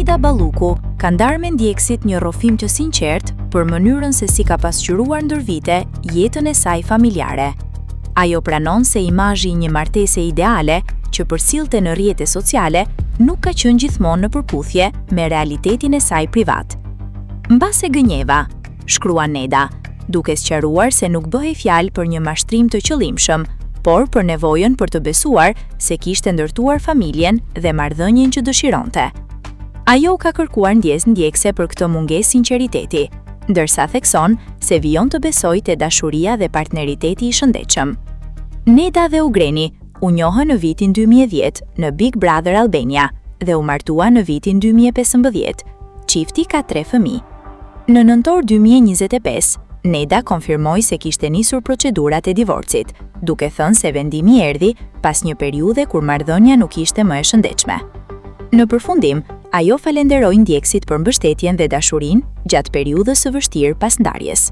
Neda Balluku ka ndarë me ndjekësit një rrofim të sinqert për mënyrën se si ka pasqyruar ndër vite jetën e saj familjare. Ajo pranon se imazhi i një martese ideale që përsillte në rrjete sociale nuk ka qenë gjithmonë në përputhje me realitetin e saj privat. Mbase gënjeva, shkrua Neda, duke sqaruar se nuk bëhej fjalë për një mashtrim të qëllimshëm, por për nevojën për të besuar se kishte ndërtuar familjen dhe marrëdhënien që dëshironte. Ajo ka kërkuar ndjekëse për këtë mungesë sinqeriteti, ndërsa thekson se vijon të besojë te dashuria dhe partneriteti i shëndetshëm. Neda dhe Ugreni u njohën në vitin 2010 në Big Brother Albania dhe u martua në vitin 2015. Çifti ka 3 fëmijë. Në nëntor 2025, Neda konfirmoi se kishte nisur procedurat e divorcit, duke thënë se vendimi erdhi pas një periudhe kur marrëdhënia nuk ishte më e shëndetshme. Në përfundim, ajo falenderoi ndjekësit për mbështetjen dhe dashurinë gjatë periudhës së vështirë pas ndarjes.